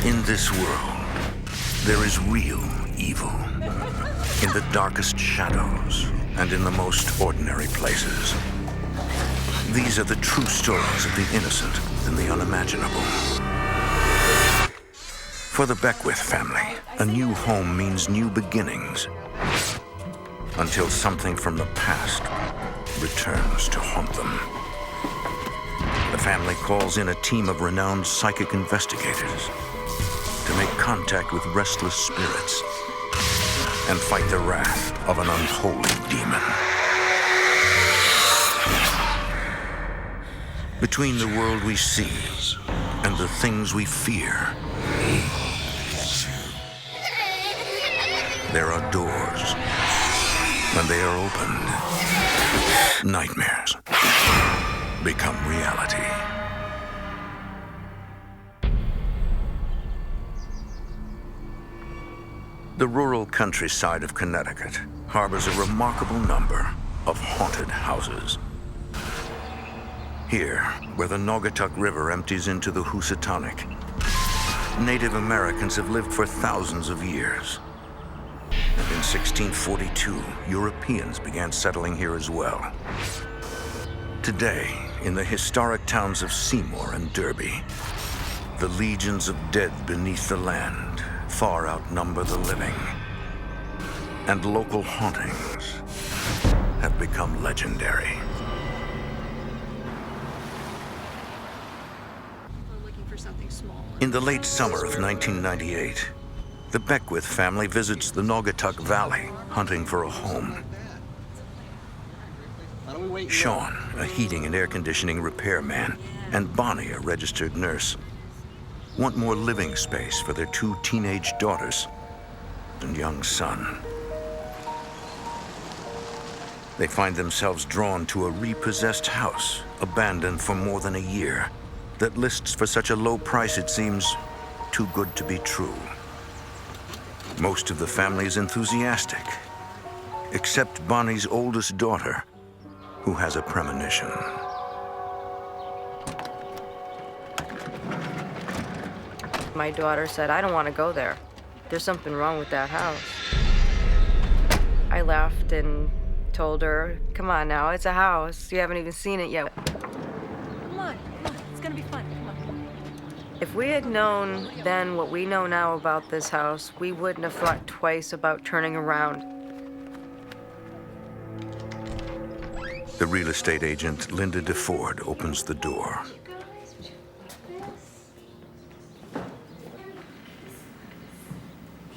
In this world, there is real evil. In the darkest shadows and in the most ordinary places. These are the true stories of the innocent and the unimaginable. For the Beckwith family, a new home means new beginnings. Until something from the past returns to haunt them. The family calls in a team of renowned psychic investigators to make contact with restless spirits and fight the wrath of an unholy demon. Between the world we see and the things we fear, there are doors. When they are opened, nightmares become reality. The rural countryside of Connecticut harbors a remarkable number of haunted houses. Here, where the Naugatuck River empties into the Housatonic, Native Americans have lived for thousands of years. And in 1642, Europeans began settling here as well. Today, in the historic towns of Seymour and Derby, the legions of dead beneath the land far outnumber the living, and local hauntings have become legendary. In the late summer of 1998, the Beckwith family visits the Naugatuck Valley, hunting for a home. Sean, a heating and air conditioning repairman, and Bonnie, a registered nurse, want more living space for their two teenage daughters and young son. They find themselves drawn to a repossessed house, abandoned for more than a year, that lists for such a low price it seems too good to be true. Most of the family is enthusiastic, except Bonnie's oldest daughter, who has a premonition. My daughter said, "I don't want to go there. There's something wrong with that house." I laughed and told her, "Come on now, it's a house. You haven't even seen it yet." Come on, it's gonna be fun, come on. If we had known then what we know now about this house, we wouldn't have thought twice about turning around. The real estate agent, Linda DeFord, opens the door.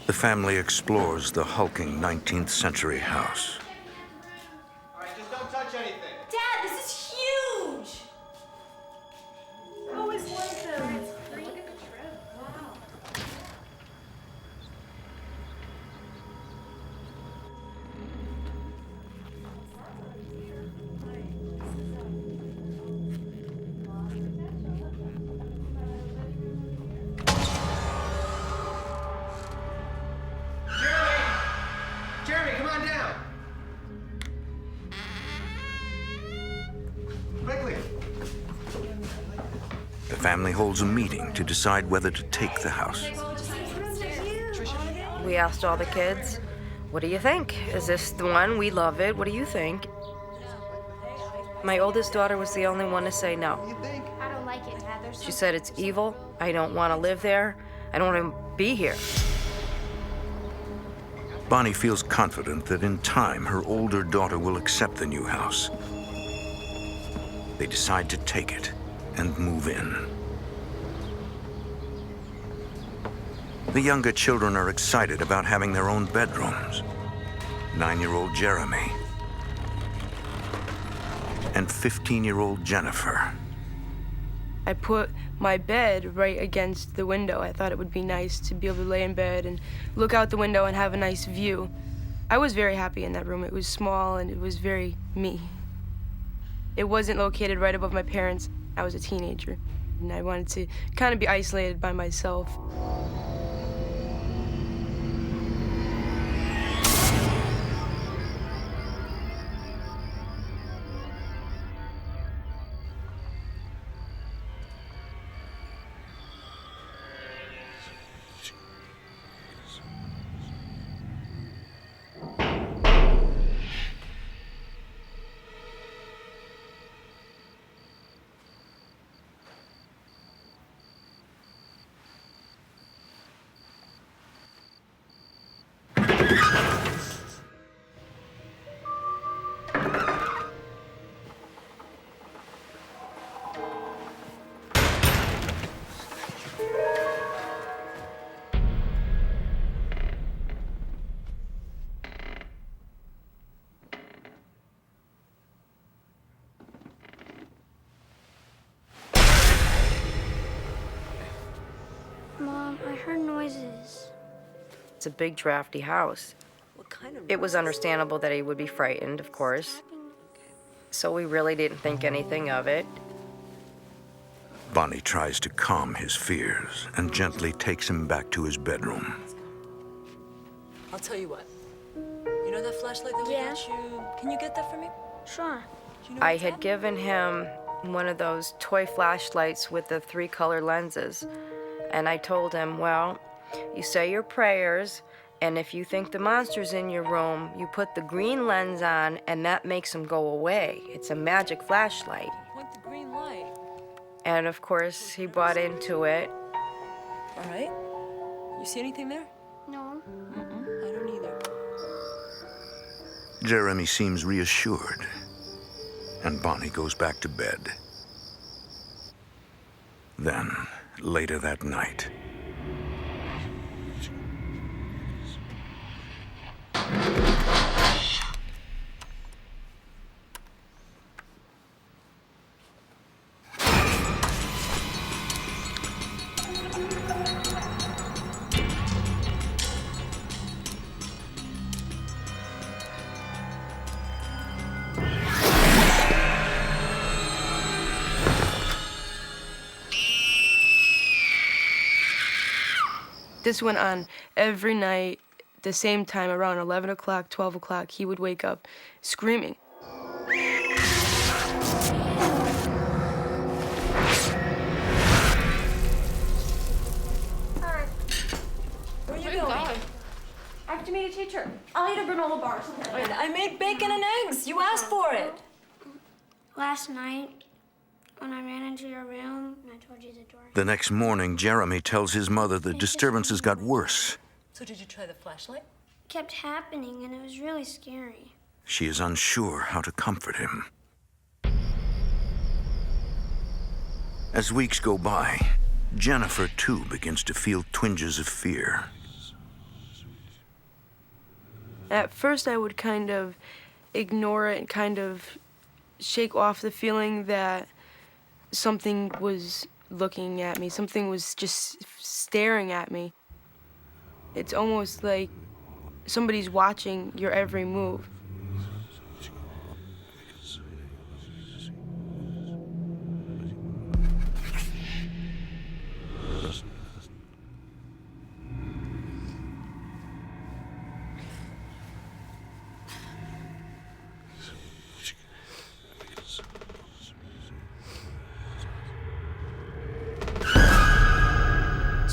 The family explores the hulking 19th century house. All right, just don't touch anything. Dad, this is huge! I always wanted them. Look at the trim. Wow. Jeremy, come on down. Quickly. The family holds a meeting to decide whether to take the house. We asked all the kids, "What do you think? Is this the one? We love it. What do you think?" My oldest daughter was the only one to say no. I don't like it, Dad. She said, "It's evil. I don't want to live there. I don't want to be here." Bonnie feels confident that in time her older daughter will accept the new house. They decide to take it and move in. The younger children are excited about having their own bedrooms. 9-year-old Jeremy and 15-year-old Jennifer. I put my bed right against the window. I thought it would be nice to be able to lay in bed and look out the window and have a nice view. I was very happy in that room. It was small and it was very me. It wasn't located right above my parents. I was a teenager and I wanted to kind of be isolated by myself. heard noises. It's a big, drafty house. What kind of? It was understandable that he would be frightened, of course. So we really didn't think anything of it. Bonnie tries to calm his fears and gently takes him back to his bedroom. I'll tell you what. You know that flashlight that we Yeah. got you? Can you get that for me? Sure. Do you know I what's had at? given him one of those toy flashlights with the 3-color lenses. And I told him, well, you say your prayers, and if you think the monster's in your room, you put the green lens on, and that makes him go away. It's a magic flashlight. Point the green light. And of course, he bought into it. All right. You see anything there? No. I don't either. Jeremy seems reassured, and Bonnie goes back to bed. Then, later that night, This went on every night, the same time, around 11 o'clock, 12 o'clock, he would wake up screaming. Where are you going? I have to meet a teacher. I'll eat a granola bar or something like that. I made bacon and eggs. You asked for it. Last night, when I ran into your room, and I told you the door. the next morning, Jeremy tells his mother the disturbances got worse. So did you try the flashlight? It kept happening, and it was really scary. She is unsure how to comfort him. As weeks go by, Jennifer too begins to feel twinges of fear. At first, I would kind of ignore it and kind of shake off the feeling that something was looking at me, something was just staring at me. It's almost like somebody's watching your every move.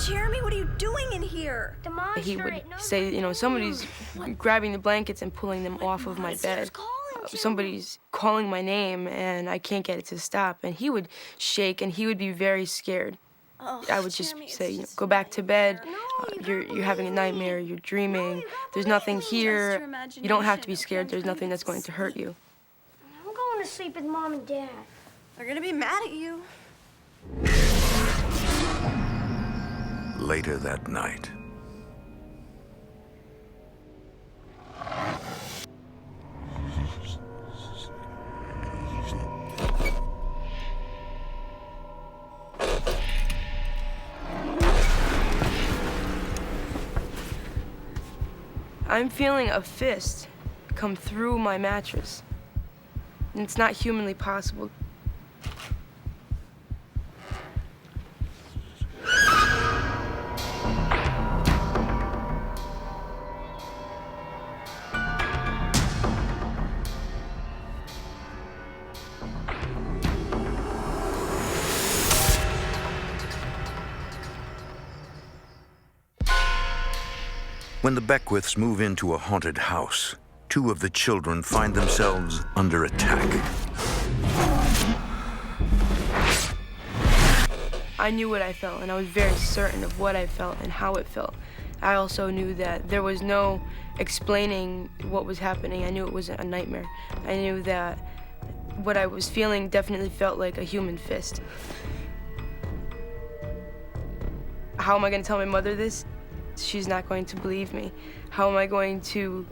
Jeremy, what are you doing in here? The monster. He would it knows say, my you know, name. somebody's grabbing the blankets and pulling them off of my bed. Somebody's calling my name and I can't get it to stop. And he would shake and he would be very scared. Oh, I would just Jeremy, it's say, you know, just go back to bed. No, You're having a nightmare. You're dreaming. There's nothing here. You don't have to be scared. There's nothing that's going to hurt you. I'm going to sleep with Mom and Dad. They're gonna be mad at you. Later that night, I'm feeling a fist come through my mattress. And it's not humanly possible. when the Beckwiths move into a haunted house, two of the children find themselves under attack. I knew what I felt, and I was very certain of what I felt and how it felt. I also knew that there was no explaining what was happening. I knew it wasn't a nightmare. I knew that what I was feeling definitely felt like a human fist. How am I going to tell my mother this? She's not going to believe me. How am I going to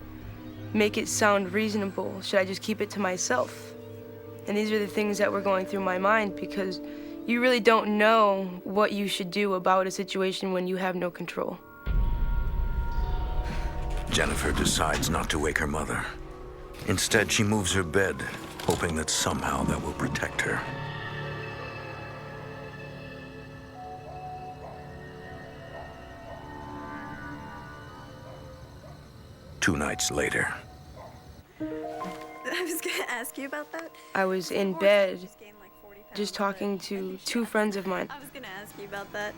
make it sound reasonable? Should I just keep it to myself? And these are the things that were going through my mind because, You really don't know what you should do about a situation when you have no control. Jennifer decides not to wake her mother. Instead, she moves her bed, hoping that somehow that will protect her. Two nights later, I was gonna ask you about that. I was in bed just talking to two friends of mine. I was gonna ask you about that.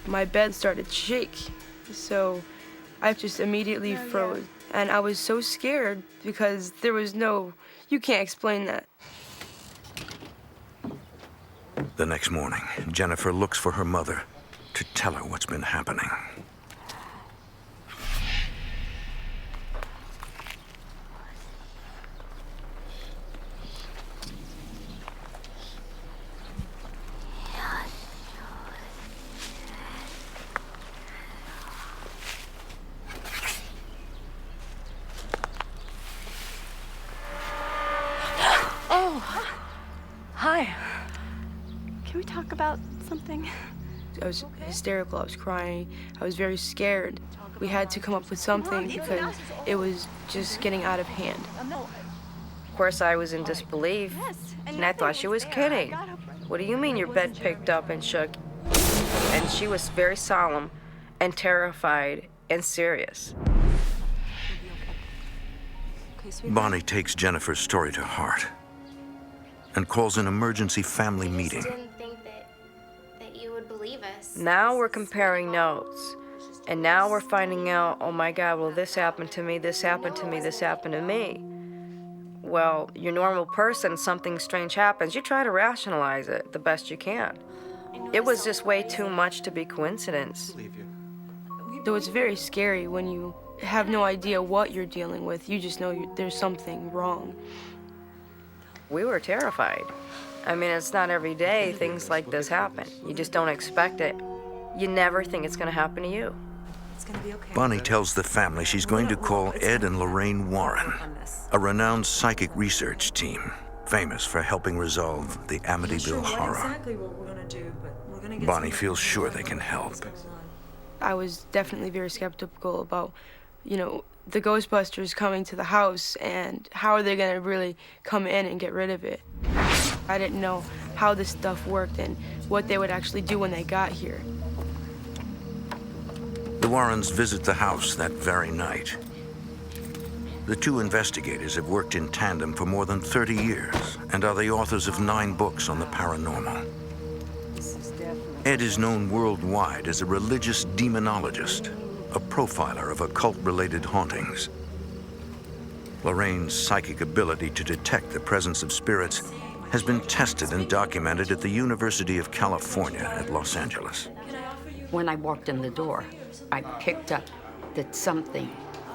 My bed started to shake, so I just immediately froze. And I was so scared because there was you can't explain that. the next morning, Jennifer looks for her mother to tell her what's been happening. Hi. Can we talk about something? I was hysterical, I was crying, I was very scared. We had to come up with something because it was just getting out of hand. Of course, I was in disbelief, and I thought she was kidding. What do you mean your bed picked up and shook? And she was very solemn and terrified and serious. Bonnie takes Jennifer's story to heart and calls an emergency family meeting. Didn't think that you would believe us. Now we're comparing notes. And now we're finding out, oh my God, well, this happened to me, this happened to me, this happened to me. Well, you're a normal person, something strange happens, you try to rationalize it the best you can. It was just way too much to be coincidence. So it's very scary when you have no idea what you're dealing with. You just know there's something wrong. We were terrified. I mean, it's not every day things like this happen. You just don't expect it. You never think it's gonna happen to you. It's gonna be okay. Bonnie tells the family she's going to call Ed and Lorraine Warren, a renowned psychic research team, famous for helping resolve the Amityville horror. Exactly what we're gonna do, but we're gonna get Bonnie feels sure they can help. I was definitely very skeptical about, the Ghostbusters coming to the house and how are they gonna really come in and get rid of it. I didn't know how this stuff worked and what they would actually do when they got here. The Warrens visit the house that very night. The two investigators have worked in tandem for more than 30 years and are the authors of 9 books on the paranormal. Ed is known worldwide as a religious demonologist, a profiler of occult-related hauntings. Lorraine's psychic ability to detect the presence of spirits has been tested and documented at the University of California at Los Angeles. When I walked in the door, I picked up that something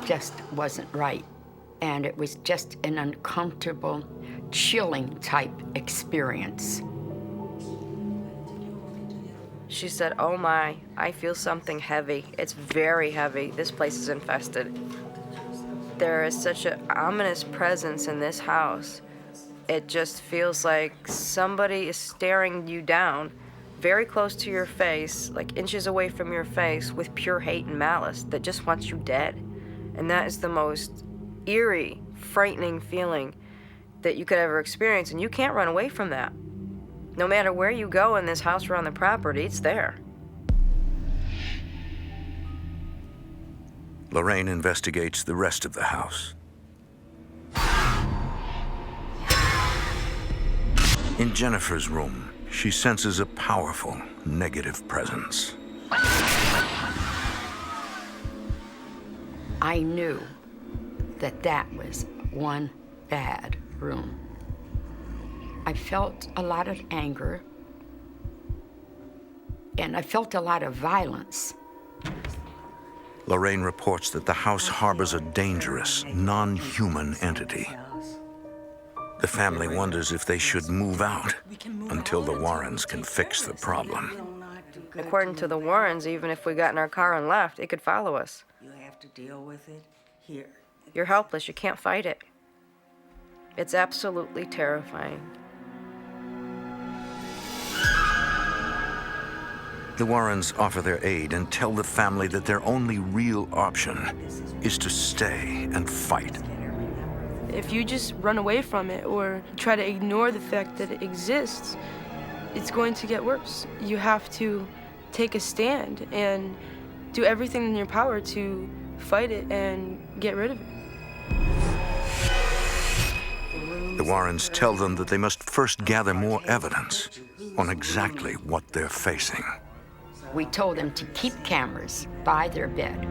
just wasn't right. And it was just an uncomfortable, chilling type experience. She said, oh my, I feel something heavy. It's very heavy. This place is infested. There is such an ominous presence in this house. It just feels like somebody is staring you down, very close to your face, like inches away from your face, with pure hate and malice that just wants you dead. And that is the most eerie, frightening feeling that you could ever experience, and you can't run away from that. No matter where you go in this house or on the property, it's there. Lorraine investigates the rest of the house. In Jennifer's room, she senses a powerful, negative presence. I knew that was one bad room. I felt a lot of anger, and I felt a lot of violence. Lorraine reports that the house harbors a dangerous, non-human entity. The family wonders if they should move out until the Warrens can fix the problem. According to the Warrens, even if we got in our car and left, it could follow us. You have to deal with it here. You're helpless. You can't fight it. It's absolutely terrifying. The Warrens offer their aid and tell the family that their only real option is to stay and fight. If you just run away from it or try to ignore the fact that it exists, it's going to get worse. You have to take a stand and do everything in your power to fight it and get rid of it. The Warrens tell them that they must first gather more evidence on exactly what they're facing. We told them to keep cameras by their bed.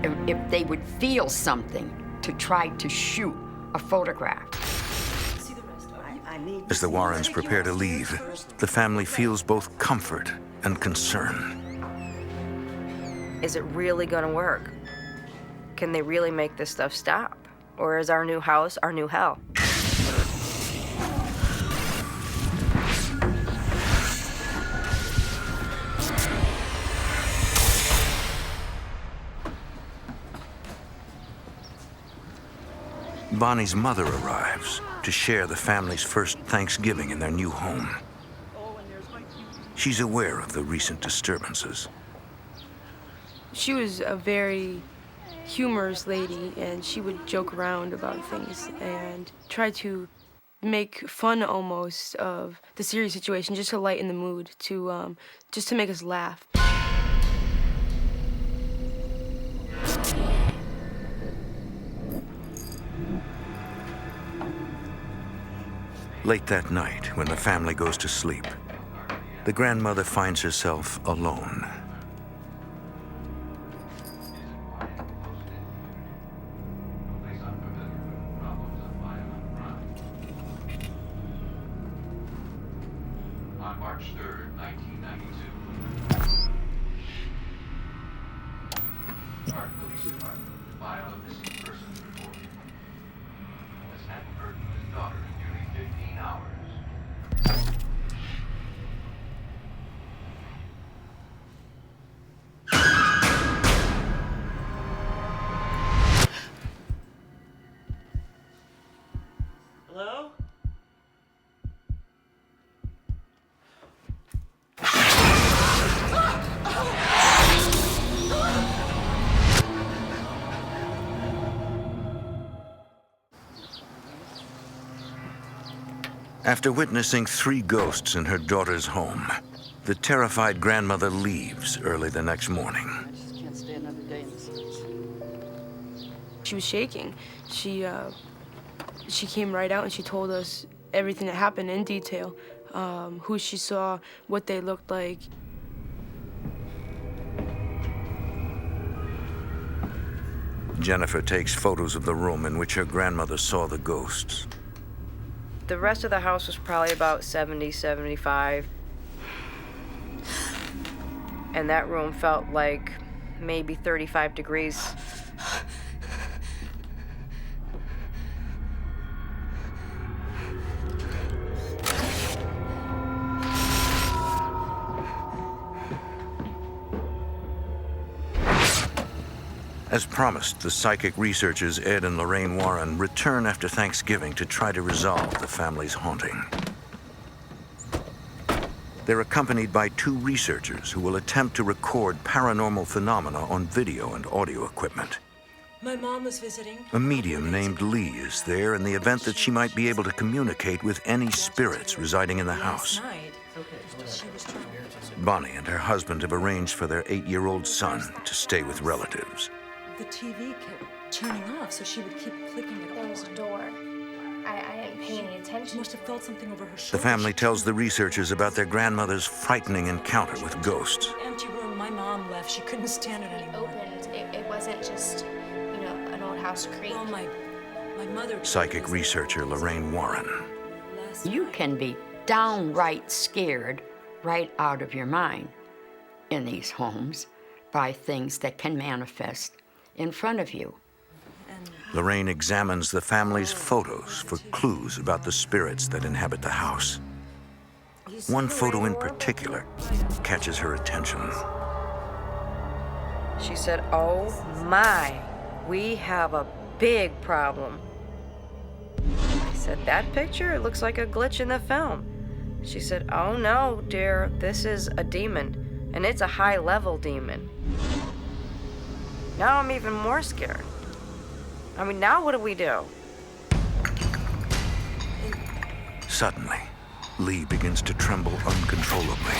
And if they would feel something, to try to shoot a photograph. As the Warrens prepare to leave, the family feels both comfort and concern. Is it really going to work? Can they really make this stuff stop? Or is our new house our new hell? Bonnie's mother arrives to share the family's first Thanksgiving in their new home. She's aware of the recent disturbances. She was a very humorous lady, and she would joke around about things and try to make fun almost of the serious situation, just to lighten the mood, just to make us laugh. Late that night, when the family goes to sleep, the grandmother finds herself alone. On March 3rd, 1992, Park Police Department filed a missing persons report. This hadn't heard from his daughter in nearly 15 hours. Hello? After witnessing 3 ghosts in her daughter's home, the terrified grandmother leaves early the next morning. I just can't stay another day in this house. She was shaking. She came right out and she told us everything that happened in detail, who she saw, what they looked like. Jennifer takes photos of the room in which her grandmother saw the ghosts. The rest of the house was probably about 70, 75. And that room felt like maybe 35 degrees. As promised, the psychic researchers Ed and Lorraine Warren return after Thanksgiving to try to resolve the family's haunting. They're accompanied by 2 researchers who will attempt to record paranormal phenomena on video and audio equipment. My mom was visiting. A medium named Lee is there in the event that she might be able to communicate with any spirits residing in the house. Bonnie and her husband have arranged for their 8-year-old son to stay with relatives. The TV kept turning off, so she would keep clicking it There was a door. I didn't pay any She attention. must have felt something over her The shoulder. family tells the researchers about their grandmother's frightening encounter with ghosts. Empty room. My mom left. She couldn't stand it anymore. Opened. It wasn't just, an old house creak. Well, my mother. Psychic researcher Lorraine Warren. You can be downright scared right out of your mind in these homes by things that can manifest in front of you. Lorraine examines the family's photos for clues about the spirits that inhabit the house. One photo in particular catches her attention. She said, "Oh my, we have a big problem." I said, "That picture, it looks like a glitch in the film." She said, "Oh no, dear, this is a demon." And it's a high-level demon. Now I'm even more scared. I mean, now what do we do? Suddenly, Lee begins to tremble uncontrollably.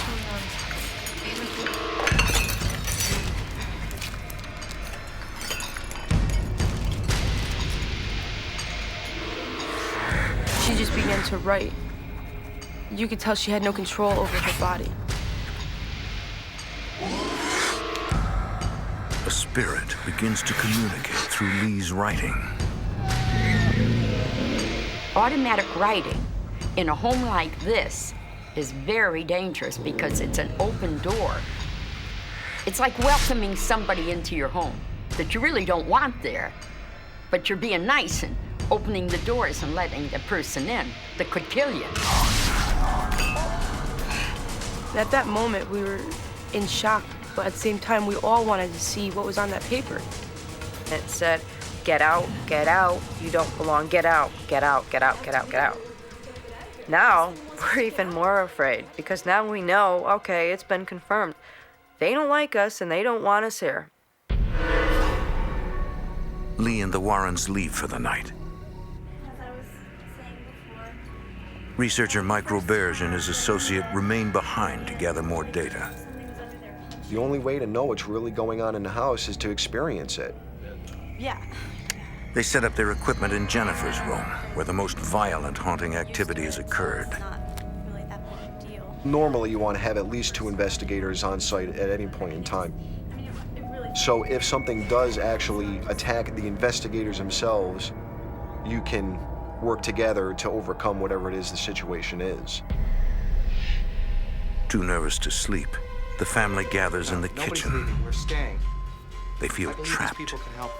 She just began to write. You could tell she had no control over her body. A spirit begins to communicate through Lee's writing. Automatic writing in a home like this is very dangerous because it's an open door. It's like welcoming somebody into your home that you really don't want there, but you're being nice and opening the doors and letting the person in that could kill you. At that moment, we were in shock, but at the same time, we all wanted to see what was on that paper. It said, get out, you don't belong, get out, get out, get out, get out, get out. Now, we're even more afraid because now we know, okay, it's been confirmed. They don't like us and they don't want us here. Lee and the Warrens leave for the night. As I was saying before, Researcher Mike Roberge and his associate remain behind to gather more data. The only way to know what's really going on in the house is to experience it. Yeah. They set up their equipment in Jennifer's room, where the most violent haunting activities occurred. Not really that big a deal. Normally, you want to have at least 2 investigators on site at any point in time. I mean, it really. So if something does actually attack the investigators themselves, you can work together to overcome whatever it is the situation is. Too nervous to sleep, the family gathers in the kitchen. Leaving. We're staying. They feel I believe trapped. these people can help.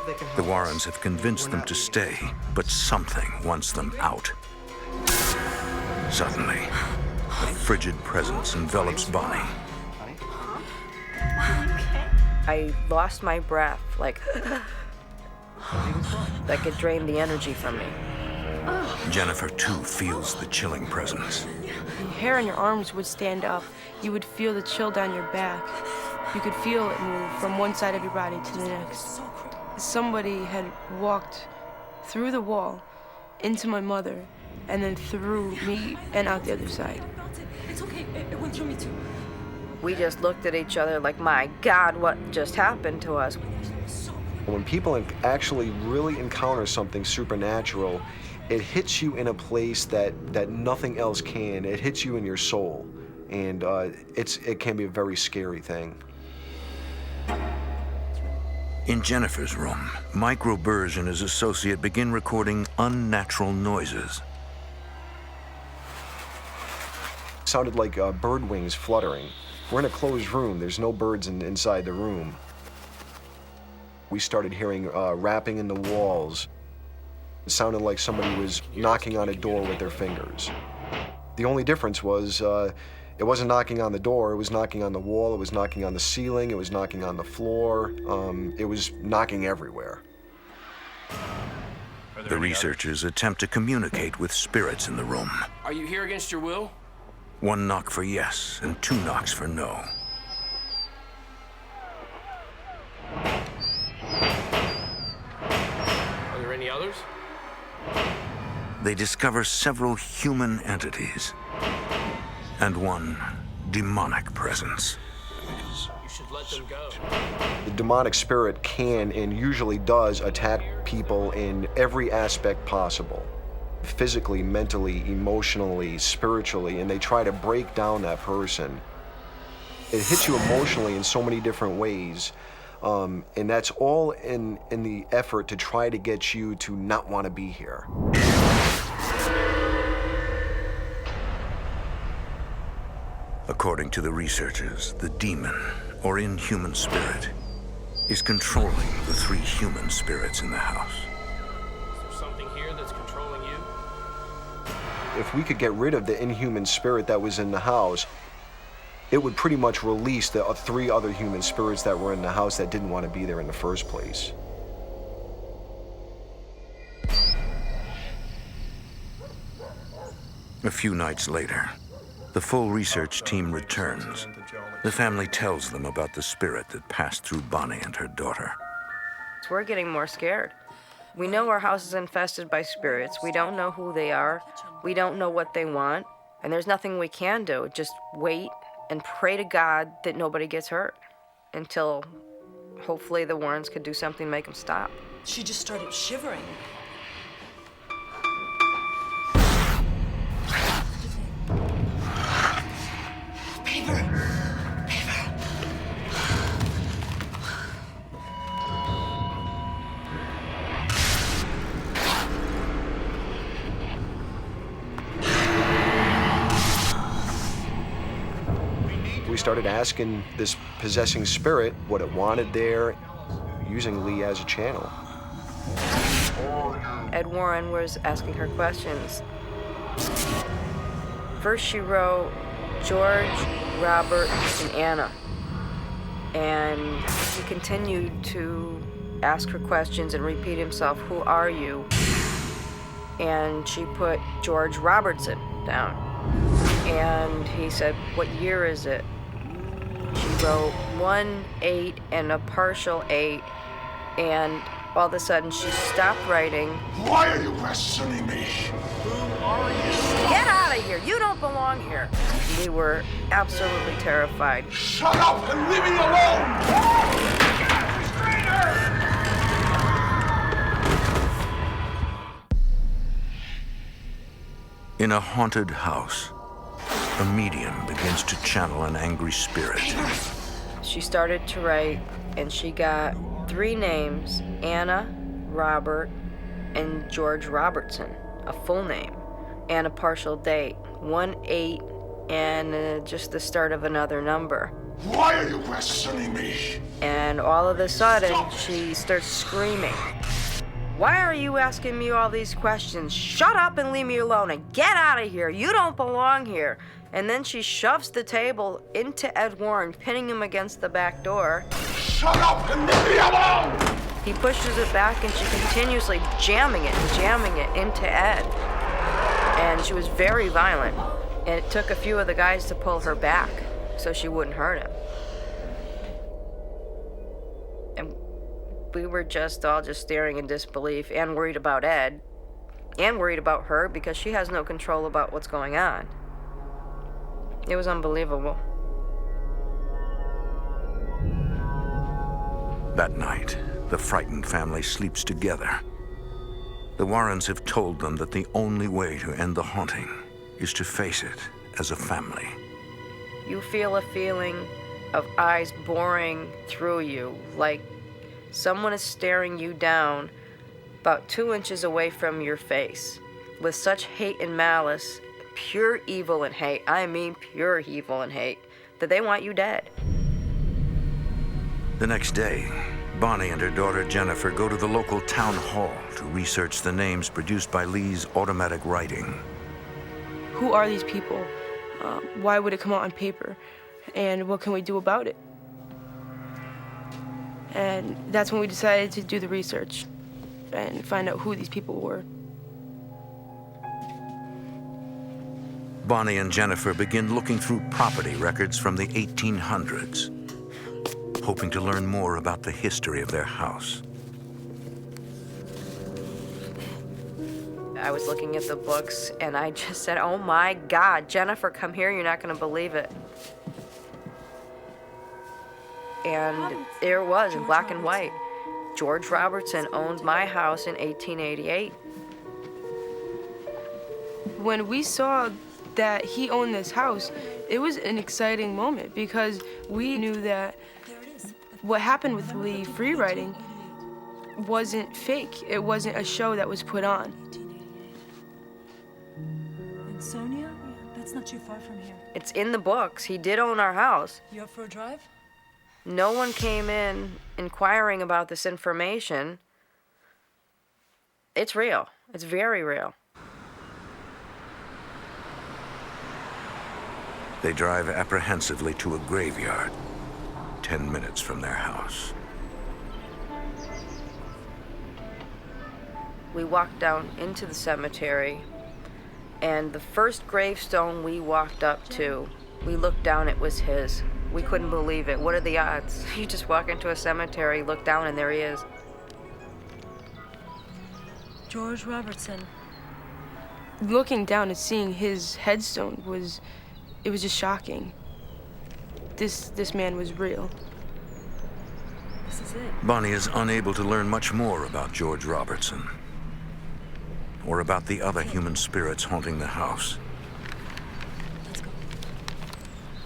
They can The help Warrens us. have convinced We're them not to leaving. stay, but something wants them out. Suddenly, a frigid presence envelops Bonnie. I lost my breath, like it drained the energy from me. Jennifer, too, feels the chilling presence. The hair on your arms would stand up. You would feel the chill down your back. You could feel it move from one side of your body to the next. Somebody had walked through the wall into my mother and then through me and out the other side. It's okay. It went through me too. We just looked at each other like, my God, what just happened to us? When people actually really encounter something supernatural, it hits you in a place that nothing else can. It hits you in your soul, and it can be a very scary thing. In Jennifer's room, Mike Roberge and his associate begin recording unnatural noises. It sounded like bird wings fluttering. We're in a closed room. There's no birds inside the room. We started hearing rapping in the walls. It sounded like somebody was knocking on a door with their fingers. The only difference was it wasn't knocking on the door, it was knocking on the wall, it was knocking on the ceiling, it was knocking on the floor, it was knocking everywhere. The researchers attempt to communicate with spirits in the room. Are you here against your will? 1 knock for yes and 2 knocks for no. Are there any others? They discover several human entities and one demonic presence. You should let them go. The demonic spirit can and usually does attack people in every aspect possible. Physically, mentally, emotionally, spiritually, and they try to break down that person. It hits you emotionally in so many different ways, and that's all in the effort to try to get you to not want to be here. According to the researchers, the demon, or inhuman spirit, is controlling the 3 human spirits in the house. Is there something here that's controlling you? If we could get rid of the inhuman spirit that was in the house, it would pretty much release the 3 other human spirits that were in the house that didn't want to be there in the first place. A few nights later, The full research team returns. The family tells them about the spirit that passed through Bonnie and her daughter. We're getting more scared. We know our house is infested by spirits. We don't know who they are. We don't know what they want. And there's nothing we can do. Just wait and pray to God that nobody gets hurt until hopefully the Warrens could do something to make them stop. She just started shivering. We started asking this possessing spirit what it wanted there, using Lee as a channel. Ed Warren was asking her questions. First she wrote George, Robert, and Anna. And he continued to ask her questions and repeat himself, "Who are you?" And she put George Robertson down. And he said, "What year is it?" She wrote 1, 8, and a partial 8. And all of a sudden she stopped writing. Why are you questioning me? Who are you? Get out of here! You don't belong here! We were absolutely terrified. Shut up and leave me alone! In a haunted house, a medium begins to channel an angry spirit. She started to write, and she got 3 names: Anna, Robert, and George Robertson, a full name, and a partial date, 1, 8, and just the start of another number. Why are you questioning me? And all of a sudden, she starts screaming. "Why are you asking me all these questions? Shut up and leave me alone and get out of here. You don't belong here." And then she shoves the table into Ed Warren, pinning him against the back door. Shut up and leave me alone! He pushes it back and she continuously jamming it into Ed. And she was very violent. And it took a few of the guys to pull her back so she wouldn't hurt him. And we were all just staring in disbelief and worried about Ed and worried about her because she has no control about what's going on. It was unbelievable. That night, the frightened family sleeps together. The Warrens have told them that the only way to end the haunting is to face it as a family. You feel a feeling of eyes boring through you, like someone is staring you down about 2 inches away from your face with such hate and malice, pure evil and hate, I mean pure evil and hate, that they want you dead. The next day, Bonnie and her daughter Jennifer go to the local town hall to research the names produced by Lee's automatic writing. Who are these people? Why would it come out on paper? And what can we do about it? And that's when we decided to do the research and find out who these people were. Bonnie and Jennifer begin looking through property records from the 1800s, hoping to learn more about the history of their house. I was looking at the books and I just said, "Oh my God, Jennifer, come here, you're not gonna believe it." And there it was in black and white. George Robertson owned my house in 1888. When we saw that he owned this house, it was an exciting moment because we knew that what happened with Lee free writing wasn't fake. It wasn't a show that was put on. And Sonia? That's not too far from here. It's in the books. He did own our house. You up for a drive? No one came in inquiring about this information. It's real. It's very real. They drive apprehensively to a graveyard, 10 minutes from their house. We walked down into the cemetery, And the first gravestone we walked up to, we looked down, it was his. We couldn't believe it. What are the odds? You just walk into a cemetery, look down, and there he is. George Robertson. Looking down and seeing his headstone was just shocking. This man was real. This is it. Bonnie is unable to learn much more about George Robertson or about the other human spirits haunting the house. Let's go.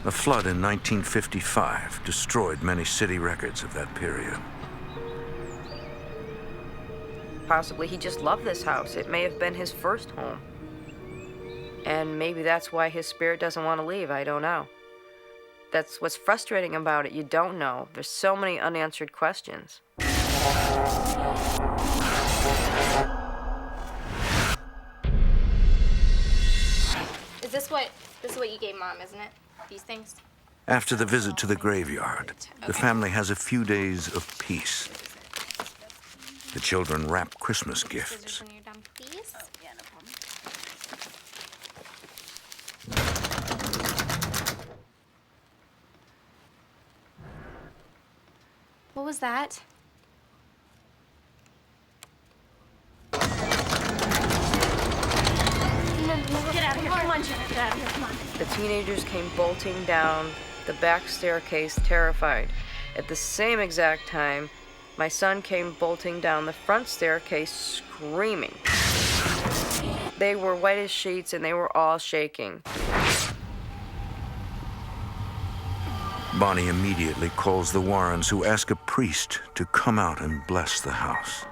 A flood in 1955 destroyed many city records of that period. Possibly he just loved this house. It may have been his first home. And maybe that's why his spirit doesn't want to leave. I don't know. That's what's frustrating about it. You don't know. There's so many unanswered questions. This is what you gave Mom, isn't it? These things? After the visit to the graveyard, the family has a few days of peace. The children wrap Christmas gifts. When you're done, please. Oh, yeah, no problem. What was that? Get out of here. Come on, Janet. Get out of here. Come on. The teenagers came bolting down the back staircase, terrified. At the same exact time, my son came bolting down the front staircase, screaming. They were white as sheets, and they were all shaking. Bonnie immediately calls the Warrens, who ask a priest to come out and bless the house.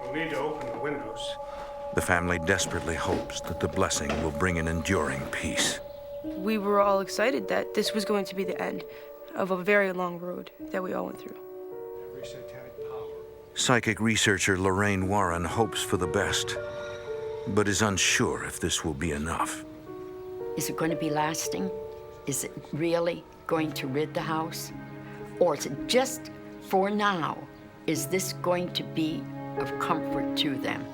We'll need to open the windows. The family desperately hopes that the blessing will bring an enduring peace. We were all excited that this was going to be the end of a very long road that we all went through. Every satanic power. Psychic researcher Lorraine Warren hopes for the best, but is unsure if this will be enough. Is it going to be lasting? Is it really going to rid the house? Or is it just for now? Is this going to be of comfort to them?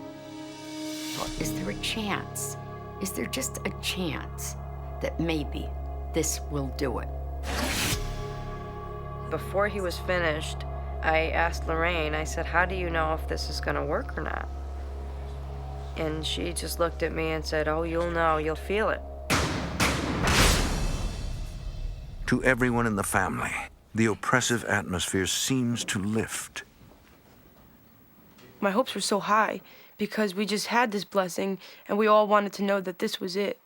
Or is there a chance? Is there just a chance that maybe this will do it? Before he was finished, I asked Lorraine, I said, how do you know if this is going to work or not? And she just looked at me and said, oh, you'll know, you'll feel it. To everyone in the family, the oppressive atmosphere seems to lift. My hopes were so high because we just had this blessing and we all wanted to know that this was it.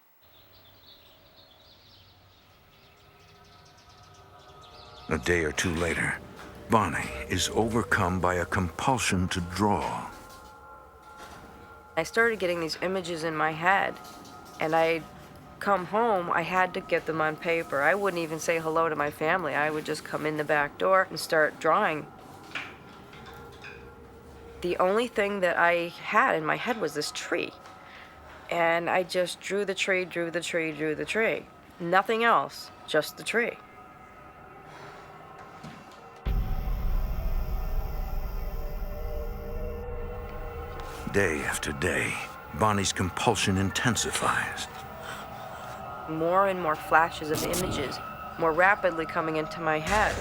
A day or two later, Bonnie is overcome by a compulsion to draw. I started getting these images in my head, and I'd come home, I had to get them on paper. I wouldn't even say hello to my family. I would just come in the back door and start drawing. The only thing that I had in my head was this tree. And I just drew the tree, drew the tree, drew the tree. Nothing else, just the tree. Day after day, Bonnie's compulsion intensifies. More and more flashes of images, more rapidly coming into my head.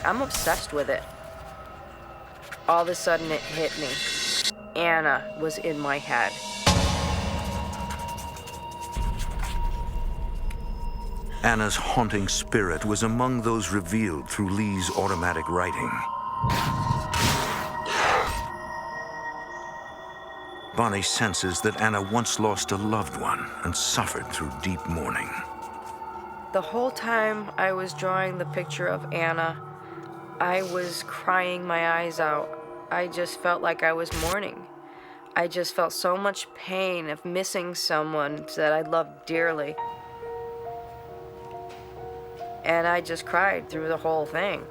I'm obsessed with it. All of a sudden it hit me. Anna was in my head. Anna's haunting spirit was among those revealed through Lee's automatic writing. Bonnie senses that Anna once lost a loved one and suffered through deep mourning. The whole time I was drawing the picture of Anna, I was crying my eyes out. I just felt like I was mourning. I just felt so much pain of missing someone that I loved dearly. And I just cried through the whole thing.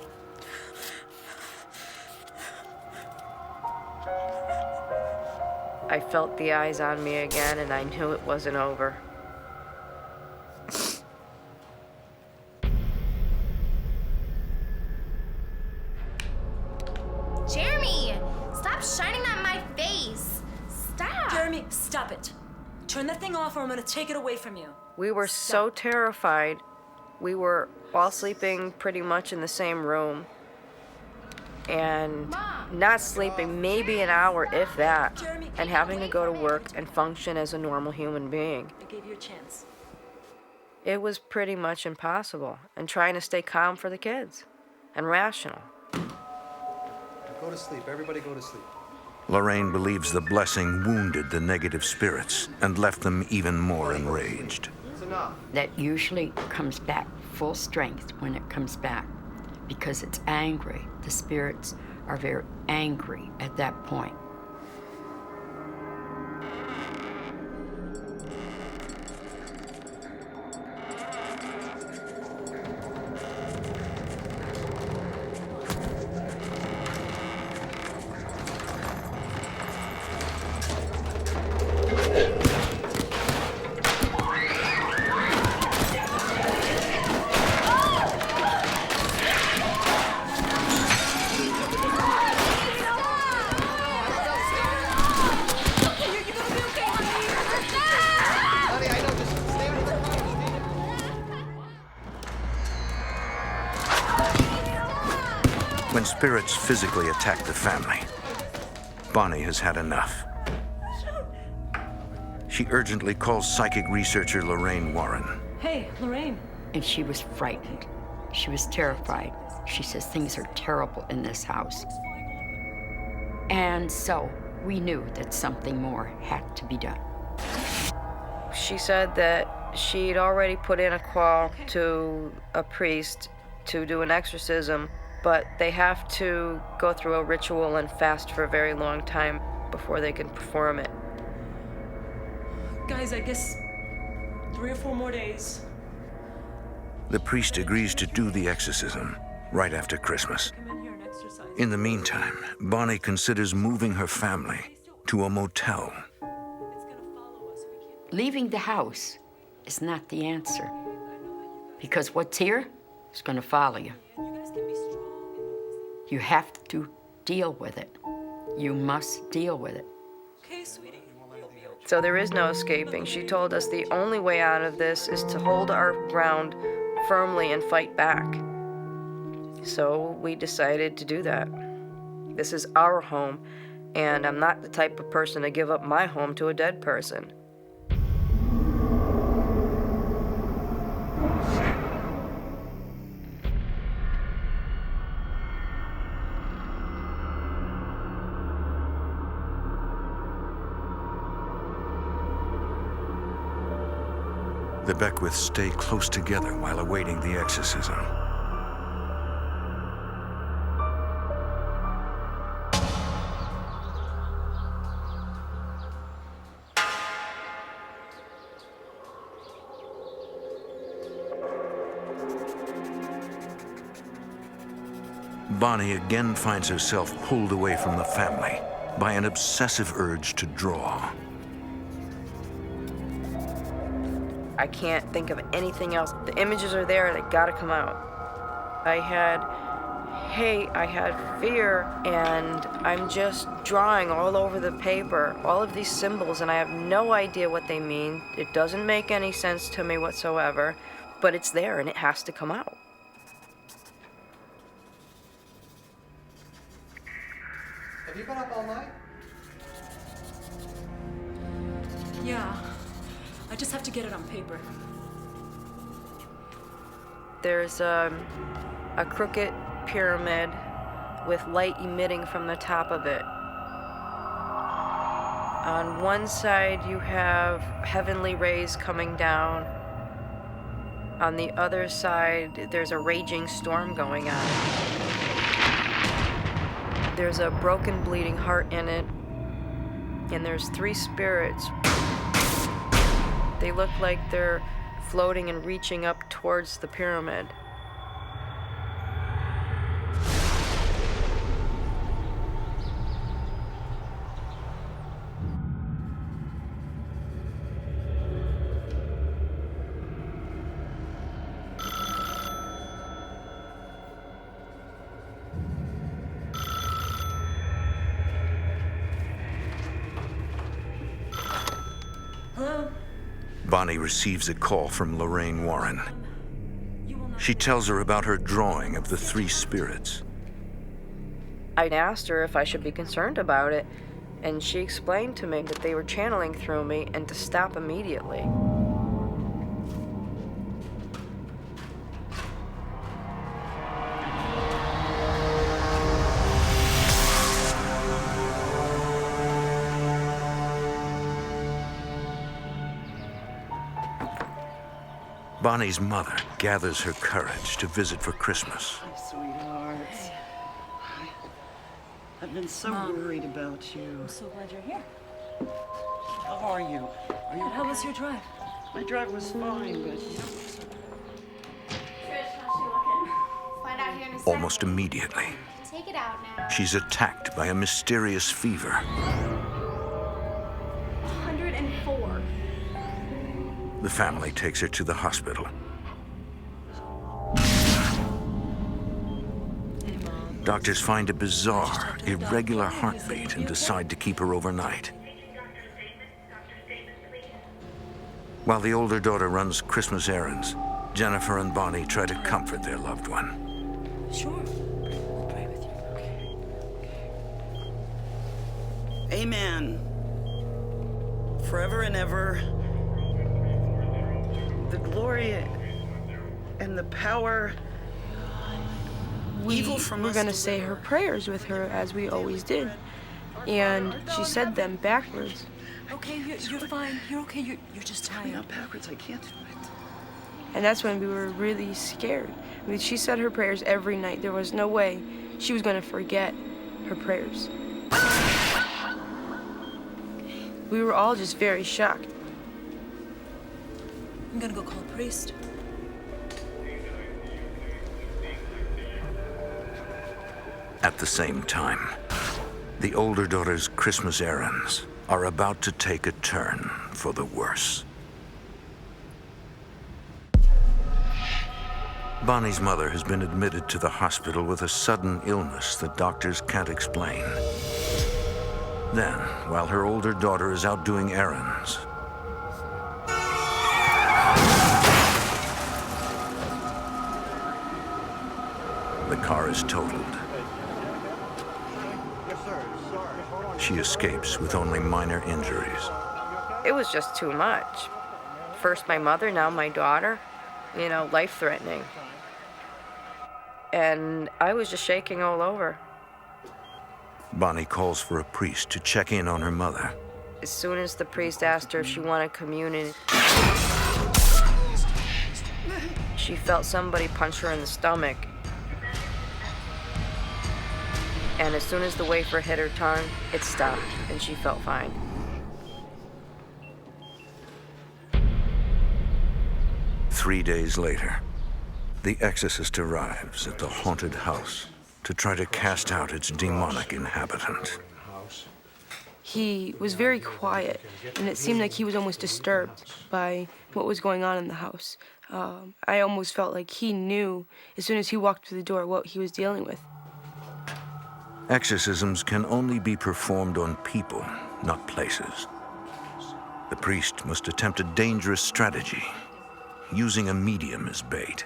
I felt the eyes on me again, and I knew it wasn't over. Jeremy, stop shining that in my face. Stop. Jeremy, Jeremy, stop it. Turn that thing off or I'm gonna take it away from you. We were so terrified. We were all sleeping pretty much in the same room. And not sleeping maybe an hour, if that, and having to go to work and function as a normal human being. I gave you a chance. It was pretty much impossible, and trying to stay calm for the kids and rational. Go to sleep. Everybody go to sleep. Lorraine believes the blessing wounded the negative spirits and left them even more enraged. It's enough. That usually comes back full strength when it comes back because it's angry. The spirits are very angry at that point. When spirits physically attack the family, Bonnie has had enough. She urgently calls psychic researcher Lorraine Warren. Hey, Lorraine. And she was frightened. She was terrified. She says things are terrible in this house. And so we knew that something more had to be done. She said that she'd already put in a call to a priest to do an exorcism, but they have to go through a ritual and fast for a very long time before they can perform it. Guys, I guess 3 or 4 more days. The priest agrees to do the exorcism right after Christmas. In the meantime, Bonnie considers moving her family to a motel. Leaving the house is not the answer, because what's here is going to follow you. You have to deal with it. You must deal with it. Okay, sweetie. So there is no escaping. She told us the only way out of this is to hold our ground firmly and fight back. So we decided to do that. This is our home, and I'm not the type of person to give up my home to a dead person. The Beckwiths stay close together while awaiting the exorcism. Bonnie again finds herself pulled away from the family by an obsessive urge to draw. I can't think of anything else. The images are there, they gotta come out. I had hate, I had fear, and I'm just drawing all over the paper, all of these symbols, and I have no idea what they mean. It doesn't make any sense to me whatsoever, but it's there and it has to come out. Have you been up all night? Yeah. I just have to get it on paper. There's a crooked pyramid with light emitting from the top of it. On one side you have heavenly rays coming down. On the other side there's a raging storm going on. There's a broken bleeding heart in it, and there's 3 spirits. They look like they're floating and reaching up towards the pyramid. Hello? Bonnie receives a call from Lorraine Warren. She tells her about her drawing of the three spirits. I asked her if I should be concerned about it, and she explained to me that they were channeling through me and to stop immediately. Bonnie's mother gathers her courage to visit for Christmas. My sweethearts. I've been so worried about you. I'm so glad you're here. How are you? Are you How was your drive? My drive was fine, but Trish, how's she looking? Find out here in a second. Almost immediately, Take it out now. she's attacked by a mysterious fever. 104. The family takes her to the hospital. Doctors find a bizarre, irregular heartbeat and decide to keep her overnight. While the older daughter runs Christmas errands, Jennifer and Bonnie try to comfort their loved one. Sure. We'll pray with you. Okay. amen. Forever and ever, the glory and the power. We were going to say her prayers with her, as we always did. And she said them backwards. Okay, you're fine. You're okay. You're just tired. Not backwards. I can't do it. And that's when we were really scared. I mean, she said her prayers every night. There was no way she was going to forget her prayers. We were all just very shocked. I'm gonna go call a priest. At the same time, the older daughter's Christmas errands are about to take a turn for the worse. Bonnie's mother has been admitted to the hospital with a sudden illness that doctors can't explain. Then, while her older daughter is out doing errands, the car is totaled. She escapes with only minor injuries. It was just too much. First my mother, now my daughter. You know, life-threatening. And I was just shaking all over. Bonnie calls for a priest to check in on her mother. As soon as the priest asked her if she wanted communion, she felt somebody punch her in the stomach. And as soon as the wafer hit her tongue, it stopped, and she felt fine. Three days later, the exorcist arrives at the haunted house to try to cast out its demonic inhabitant. He was very quiet, and it seemed like he was almost disturbed by what was going on in the house. I almost felt like he knew, as soon as he walked through the door, what he was dealing with. Exorcisms can only be performed on people, not places. The priest must attempt a dangerous strategy, using a medium as bait.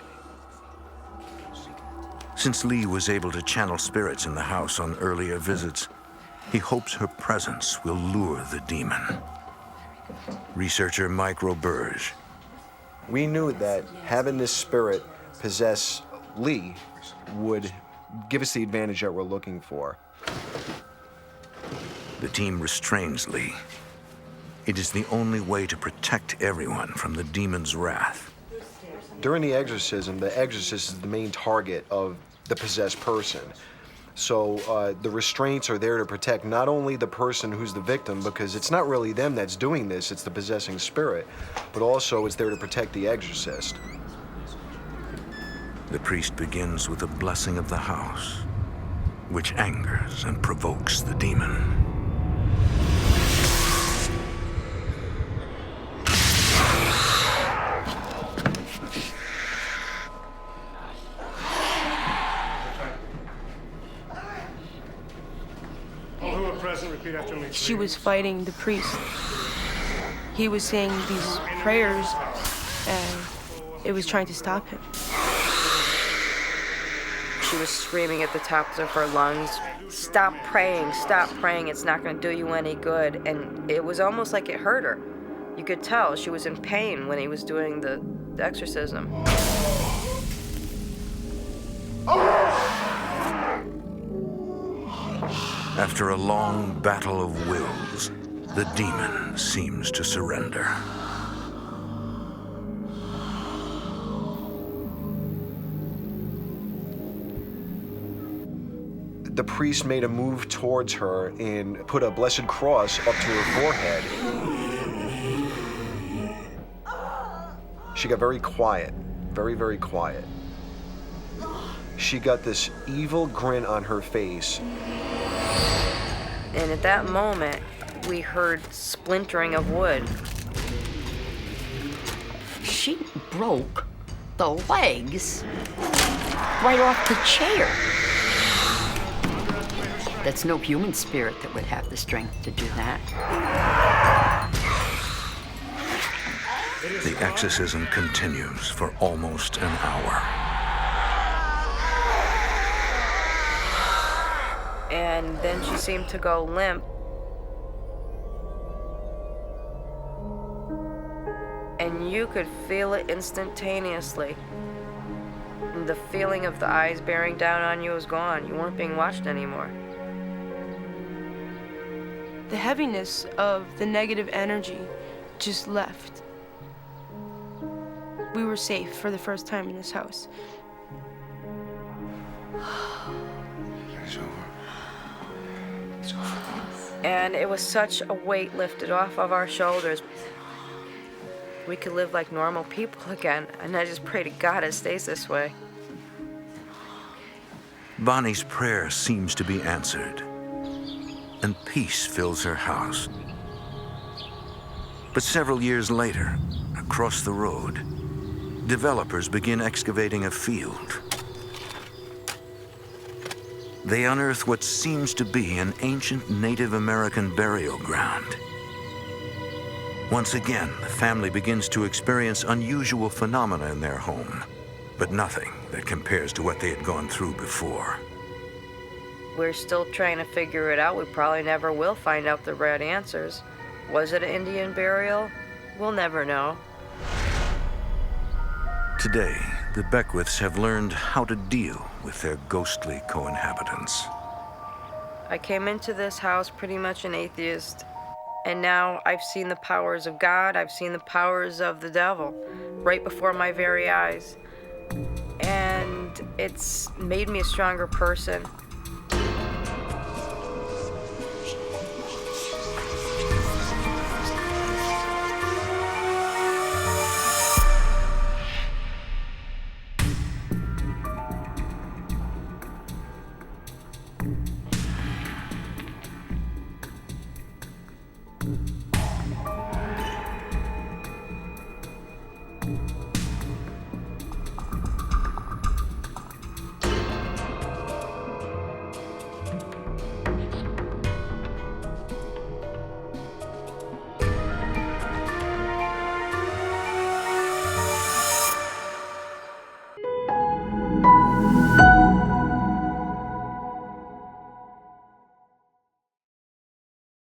Since Lee was able to channel spirits in the house on earlier visits, he hopes her presence will lure the demon. Researcher Mike Roberge. We knew that having this spirit possess Lee would give us the advantage that we're looking for. The team restrains Lee. It is the only way to protect everyone from the demon's wrath. During the exorcism, the exorcist is the main target of the possessed person. So the restraints are there to protect not only the person who's the victim, because it's not really them that's doing this, it's the possessing spirit, but also it's there to protect the exorcist. The priest begins with a blessing of the house, which angers and provokes the demon. All who are present, repeat after me. She was fighting the priest. he was saying these prayers and it was trying to stop him. She was screaming at the tops of her lungs, stop praying, it's not going to do you any good. And it was almost like it hurt her. You could tell she was in pain when he was doing the exorcism. After a long battle of wills, the demon seems to surrender. The priest made a move towards her and put a blessed cross up to her forehead. She got very quiet, very, very quiet. She got this evil grin on her face. And at that moment, we heard splintering of wood. She broke the legs right off the chair. That's no human spirit that would have the strength to do that. The exorcism continues for almost an hour. And then she seemed to go limp. And you could feel it instantaneously. And the feeling of the eyes bearing down on you was gone. You weren't being watched anymore. The heaviness of the negative energy just left. We were safe for the first time in this house. It's over. It's over. And it was such a weight lifted off of our shoulders. We could live like normal people again, and I just pray to God it stays this way. Bonnie's prayer seems to be answered, and peace fills her house. But several years later, across the road, developers begin excavating a field. They unearth what seems to be an ancient Native American burial ground. Once again, the family begins to experience unusual phenomena in their home, but nothing that compares to what they had gone through before. We're still trying to figure it out. We probably never will find out the right answers. Was it an Indian burial? We'll never know. Today, the Beckwiths have learned how to deal with their ghostly co-inhabitants. I came into this house pretty much an atheist, and now I've seen the powers of God, I've seen the powers of the devil right before my very eyes. And it's made me a stronger person.